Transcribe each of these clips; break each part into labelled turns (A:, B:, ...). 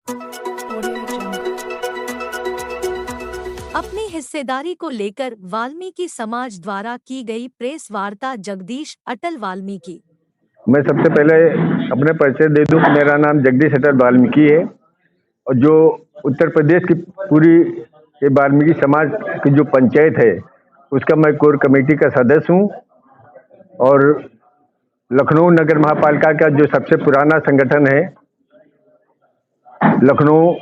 A: Audio Jungle.
B: अपनी हिस्सेदारी को लेकर वाल्मीकि समाज द्वारा की गई प्रेस वार्ता। जगदीश अटल वाल्मीकि।
C: मैं सबसे पहले अपने परिचय दे दूं कि मेरा नाम जगदीश अटल वाल्मीकि है और जो उत्तर प्रदेश की पूरी ये वाल्मीकि समाज की जो पंचायत है उसका मैं कोर कमेटी का सदस्य हूं और लखनऊ नगर महापालिका का जो सबसे पुराना संगठन है लखनऊ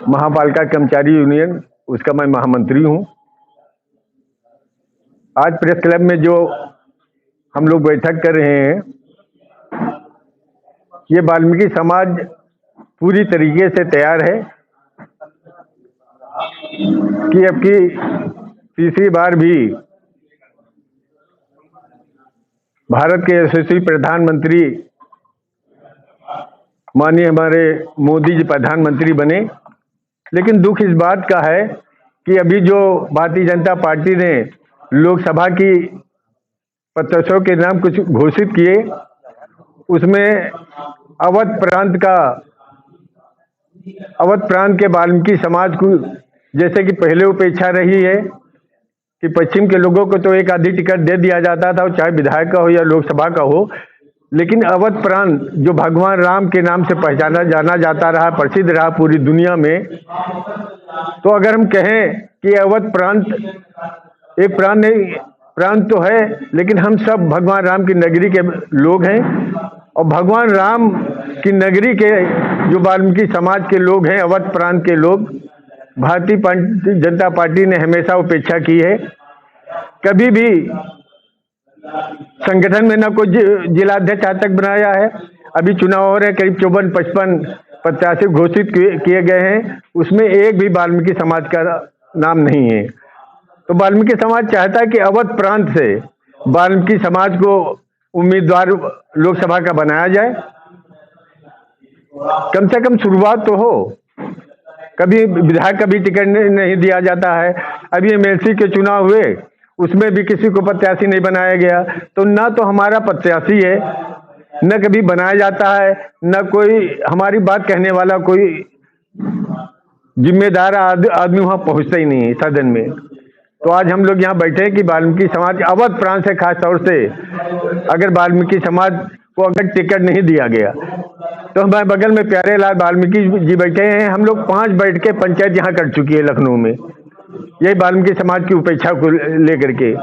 C: महापालिका कर्मचारी यूनियन, उसका मैं महामंत्री हूं। आज प्रेस क्लब में जो हम लोग बैठक कर रहे हैं, ये वाल्मीकि समाज पूरी तरीके से तैयार है कि अब की तीसरी बार भी भारत के यशस्वी प्रधानमंत्री माननीय हमारे मोदी जी प्रधानमंत्री बने। लेकिन दुख इस बात का है कि अभी जो भारतीय जनता पार्टी ने लोकसभा की प्रत्याशियों के नाम कुछ घोषित किए, उसमें अवध प्रांत के वाल्मीकि समाज को जैसे कि पहले उपेक्षा रही है कि पश्चिम के लोगों को तो एक आधी टिकट दे दिया जाता था, चाहे विधायक का हो या लोकसभा का हो, लेकिन अवध प्रांत जो भगवान राम के नाम से पहचाना जाना जाता रहा, प्रसिद्ध रहा पूरी दुनिया में, तो अगर हम कहें कि अवध प्रांत एक प्रांत नहीं, प्रांत तो है, लेकिन हम सब भगवान राम की नगरी के लोग हैं और भगवान राम की नगरी के जो वाल्मीकि समाज के लोग हैं, अवध प्रांत के लोग, भारतीय जनता पार्टी ने हमेशा उपेक्षा की है। कभी भी संगठन में न कोई जिलाध्यक्ष आज तक बनाया है। अभी चुनाव हो रहे, करीब 54-55 प्रत्याशी घोषित किए गए हैं, उसमें एक भी वाल्मीकि समाज का नाम नहीं है। तो वाल्मीकि समाज चाहता है कि अवध प्रांत से वाल्मीकि समाज को उम्मीदवार लोकसभा का बनाया जाए, कम से कम शुरुआत तो हो। कभी विधायक का भी टिकट नहीं दिया जाता है। अभी एमएलसी के चुनाव हुए, उसमें भी किसी को प्रत्याशी नहीं बनाया गया। तो ना तो हमारा प्रत्याशी है, न कभी बनाया जाता है, न कोई हमारी बात कहने वाला कोई जिम्मेदार आदमी वहां पहुंचता ही नहीं है सदन में। तो आज हम लोग यहाँ बैठे हैं कि वाल्मीकि समाज अवध प्रांत से, खास तौर से अगर वाल्मीकि समाज को अगर टिकट नहीं दिया गया तो हमारे बगल में प्यारे लाल वाल्मीकि जी बैठे हैं। हम लोग 5 बैठ के पंचायत यहाँ कर चुकी है लखनऊ में, यही वाल्मीकि समाज की उपेक्षा को लेकर के।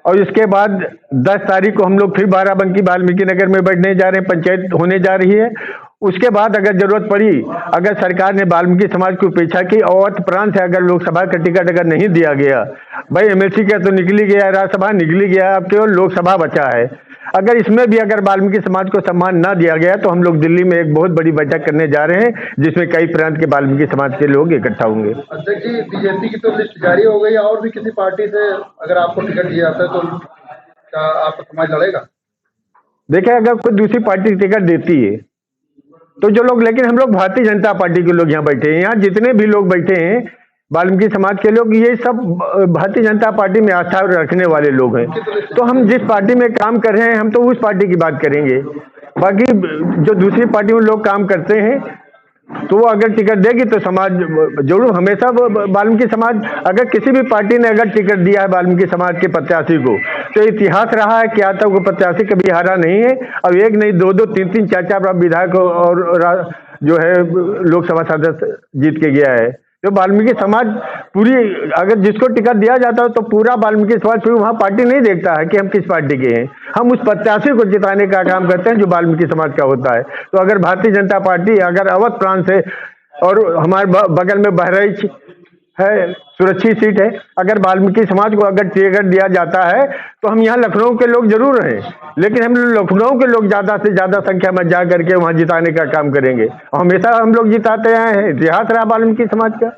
C: और इसके बाद 10 तारीख को हम लोग फिर बाराबंकी वाल्मीकि नगर में बैठने जा रहे हैं, पंचायत होने जा रही है। उसके बाद अगर जरूरत पड़ी, अगर सरकार ने वाल्मीकि समाज की उपेक्षा की और प्रांत से अगर लोकसभा का टिकट अगर नहीं दिया गया, भाई एमएलसी का तो निकली गया, राज्यसभा निकली गया, अब केवल लोकसभा बचा है। अगर इसमें भी अगर वाल्मीकि समाज को सम्मान ना दिया गया तो हम लोग दिल्ली में एक बहुत बड़ी बैठक करने जा रहे हैं, जिसमें कई प्रांत के वाल्मीकि समाज के लोग इकट्ठा होंगे।
D: अध्यक्ष जी, बीजेपी की तो लिस्ट जारी हो गई, और भी किसी पार्टी से अगर आपको टिकट दिया जाता है तो क्या आपका समाज लड़ेगा?
C: देखिए, अगर कोई दूसरी पार्टी टिकट देती है तो जो लोग, लेकिन हम लोग भारतीय जनता पार्टी के लोग यहाँ बैठे हैं, यहाँ जितने भी लोग बैठे हैं वाल्मीकि समाज के लोग, ये सब भारतीय जनता पार्टी में आस्था रखने वाले लोग हैं। तो हम जिस पार्टी में काम कर रहे हैं, हम तो उस पार्टी की बात करेंगे। बाकी जो दूसरी पार्टी में लोग काम करते हैं तो वो अगर टिकट देगी तो समाज जरूर, हमेशा वाल्मीकि समाज, अगर किसी भी पार्टी ने अगर टिकट दिया है वाल्मीकि समाज के प्रत्याशी को, तो इतिहास रहा है कि आज तक वो प्रत्याशी कभी हारा नहीं है। अब एक नहीं, 2-2, 3-3, 4-4 विधायक और जो है लोकसभा सदस्य जीत के गया है। तो वाल्मीकि समाज पूरी, अगर जिसको टिकट दिया जाता है तो पूरा वाल्मीकि समाज फिर वहाँ पार्टी नहीं देखता है कि हम किस पार्टी के हैं, हम उस प्रत्याशी को जिताने का काम करते हैं जो वाल्मीकि समाज का होता है। तो अगर भारतीय जनता पार्टी अगर अवध प्रांत से, और हमारे बगल में बहराइच है, सुरक्षित सीट है, अगर वाल्मीकि समाज को अगर टिकट दिया जाता है तो हम यहाँ लखनऊ के लोग जरूर हैं, लेकिन हम लखनऊ के लोग ज्यादा से ज्यादा संख्या में जा करके वहां जिताने का काम करेंगे। हमेशा हम लोग जिताते आए हैं, इतिहास रहा वाल्मीकि समाज का।